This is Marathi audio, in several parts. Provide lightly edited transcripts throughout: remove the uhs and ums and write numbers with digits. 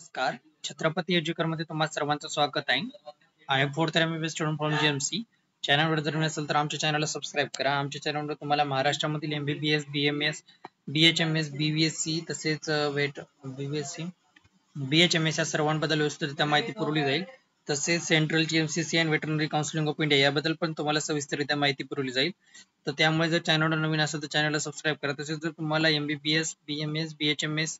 नमस्कार. छत्रपती एज्युकेटर मध्ये तुम्हा सर्वांचं स्वागत आहे. I am fourth MBBS student from GMC. चॅनलवर जर नसेल तर आमच्या चॅनलला सबस्क्राईब करा. आमच्या चॅनलवर तुम्हाला महाराष्ट्रामधील एमबीबीएस, बीएमएस, बीएचएमएस, बीव्हीएससी तसेच वेट बीव्हीएससी, बीएचएमएस या सर्वांबद्दल व्यवस्थितरित्या माहिती पुरवली जाईल. तसेच सेंट्रलची MCC and veterinary counselling of India याबद्दल पण तुम्हाला सविस्तररित्या माहिती पुरवली जाईल. तर त्यामुळे जर चॅनलवर नवीन असेल तर चॅनलला सबस्क्राईब करा. तसेच जर तुम्हाला MBBS, BMS, BHMS,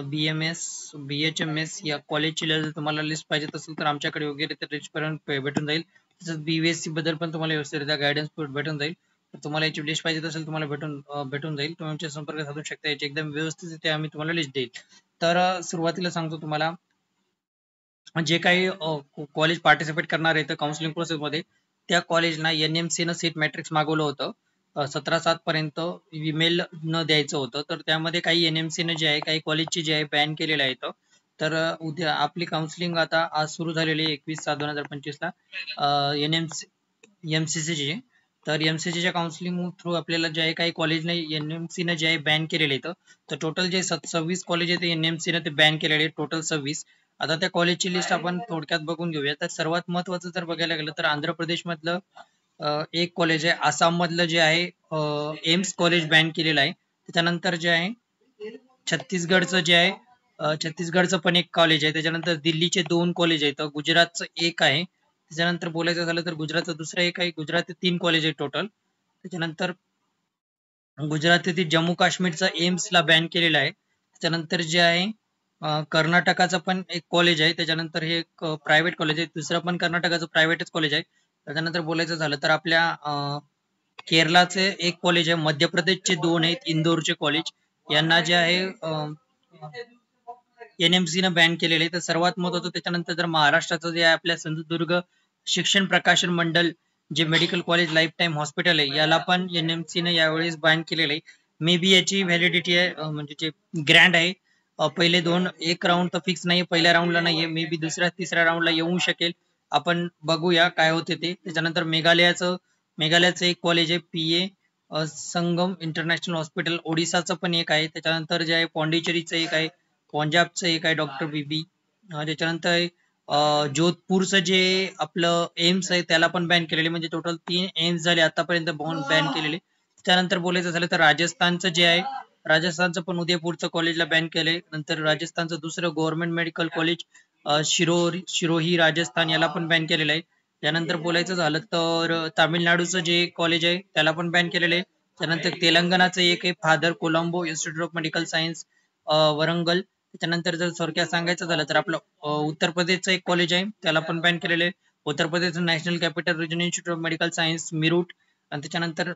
BMS, BHMS या कॉलेजची जर तुम्हाला लिस्ट पाहिजे असेल तर आमच्याकडे योग्यरित्या लिस्टपर्यंत भेटून जाईल. तसंच बीव्हीएससी बद्दल पण तुम्हाला व्यवस्थितरित्या गायडन्स भेटून जाईल. तर तुम्हाला याची लिस्ट पाहिजे असेल तुम्हाला भेटून जाईल. तुम्ही आमच्या संपर्क साधू शकता. याची एकदम व्यवस्थित आम्ही तुम्हाला लिस्ट देईल. तर सुरुवातीला सांगतो तुम्हाला जे काही कॉलेज पार्टिसिपेट करणार आहे काउन्सिलिंग प्रोसेस मध्ये त्या कॉलेजना एनएमसी न सीट मॅट्रिक्स मागवलं होतं. 17/7 पर्यंत ईमेल न द्यायचं होतं. तर त्यामध्ये काही एनएमसी न जे आहे काही कॉलेजचे जे आहे बॅन केलेले आहेत. तर उद्या आपली काउन्सिलिंग आता आज सुरू झालेली आहे 21/7/2025 ला एमसीसी ची. तर एमसीसी च्या काउन्सिलिंग थ्रू आपल्याला जे आहे काही कॉलेजने एनएमसी न जे आहे बॅन केलेले आहेत. तर टोटल जे 26 कॉलेज आहेत एनएमसी न ते बॅन केलेले आहेत, टोटल 26. आता त्या कॉलेजची लिस्ट आपण थोडक्यात बघून घेऊया. तर सर्वात महत्वाचं जर बघायला गेलं तर आंध्र प्रदेश मधलं एक कॉलेज आहे, आसाम मधलं जे आहे एम्स कॉलेज बॅन केलेलं आहे. त्याच्यानंतर जे आहे छत्तीसगडचं जे आहे छत्तीसगडचं पण एक कॉलेज आहे. त्याच्यानंतर दिल्लीचे 2 कॉलेज आहेत, गुजरातचं एक आहे. त्याच्यानंतर बोलायचं झालं तर गुजरातचं दुसरं एक आहे. गुजरात 3 कॉलेज आहे टोटल. त्याच्यानंतर गुजरातीतील जम्मू काश्मीरचा एम्सला बॅन केलेला आहे. त्याच्यानंतर जे आहे कर्नाटकाचं पण एक कॉलेज आहे. त्याच्यानंतर हे एक प्रायव्हेट कॉलेज आहे, दुसरं पण कर्नाटकाचं प्रायव्हेटच कॉलेज आहे. त्याच्यानंतर बोलायचं झालं तर आपल्या केरळाचे एक कॉलेज आहे, मध्य प्रदेशचे 2 आहेत, इंदोरचे कॉलेज यांना जे आहे एनएमसी न बॅन केलेले आहे. तर सर्वात महत्वाचं त्याच्यानंतर जर महाराष्ट्राचं जे आहे आपल्या सिंधुदुर्ग शिक्षण प्रकाशन मंडळ जे medical college life time hospital आहे याला पण एनएमसी ने यावेळेस बॅन केलेलं आहे. मे बी याची व्हॅलिडिटी आहे म्हणजे जे ग्रँड आहे पहिले 2 एक राऊंड तर फिक्स नाही, पहिल्या राऊंडला नाहीये, मे बी दुसऱ्या तिसऱ्या राऊंडला येऊ शकेल. आपण बघूया काय होते ते. त्याच्यानंतर मेघालयाचं एक कॉलेज आहे पीए संगम इंटरनॅशनल हॉस्पिटल, ओडिसाचं पण एक आहे. त्याच्यानंतर जे आहे पॉंडिचेरीचं एक आहे, पंजाबचं एक आहे डॉक्टर बीबी. त्याच्यानंतर जोधपूरचं जे आपलं एम्स आहे त्याला पण बॅन केलेले, म्हणजे टोटल 3 एम्स झाले आतापर्यंत बॅन केलेले. त्यानंतर बोलायचं झालं तर राजस्थानचं जे आहे राजस्थानचं पण उदयपूरचं कॉलेजला बॅन केलंय. नंतर राजस्थानचं दुसरं government medical college Sirohi Rajasthan याला पण बॅन केलेलं आहे. त्यानंतर बोलायचं झालं तर तामिळनाडूचं जे कॉलेज आहे त्याला पण बॅन केलेलं आहे. त्यानंतर तेलंगणाचं एक आहे father Colombo institute of medical science Warangal. त्याच्यानंतर जर थोडक्यात सांगायचं झालं तर आपलं उत्तर प्रदेशचं एक कॉलेज आहे त्याला पण बॅन केलेलं आहे. उत्तर प्रदेशचं national capital region institute of medical science Meerut. आणि त्याच्यानंतर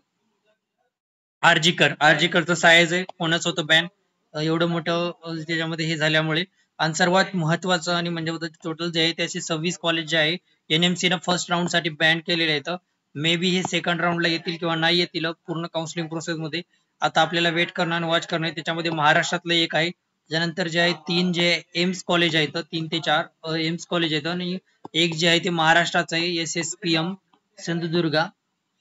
आर्जीकरचं सायन्स आहे पुण्याचं होतं बॅन. एवढं मोठं त्याच्यामध्ये हे झाल्यामुळे. आणि सर्वात महत्वाचं आणि म्हणजे टोटल जे आहे त्याचे 26 कॉलेज जे आहे एनएमसी न फर्स्ट राऊंड साठी बॅन केलेले आहेत. मे बी हे सेकंड राऊंडला येतील किंवा नाही येतील पूर्ण काउन्सिलिंग प्रोसेस मध्ये. आता आपल्याला वेट करणं आणि वॉच करणं. त्याच्यामध्ये महाराष्ट्रातलं एक आहे. त्यानंतर जे आहे 3 जे एम्स कॉलेज आहेत 3 ते 4 एम्स कॉलेज आहेत आणि एक जे आहे ते महाराष्ट्राचं आहे एसएसपीएम सिंधुदुर्गा.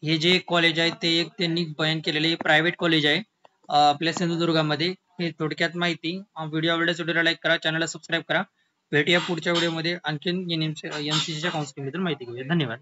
हे जे कॉलेज आहे ते एक त्यांनी बॅन केलेले प्रायव्हेट कॉलेज आहे आपल्या सिंधुदुर्गामध्ये. हे थोडक्यात माहिती. व्हिडिओ आवडल्यास व्हिडिओला लाईक करा, चॅनलला सबस्क्राईब करा. भेटूया पुढच्या व्हिडिओमध्ये आणखीन एमसीसीच्या काउन्सिलिंग बद्दल माहिती घेऊया. धन्यवाद.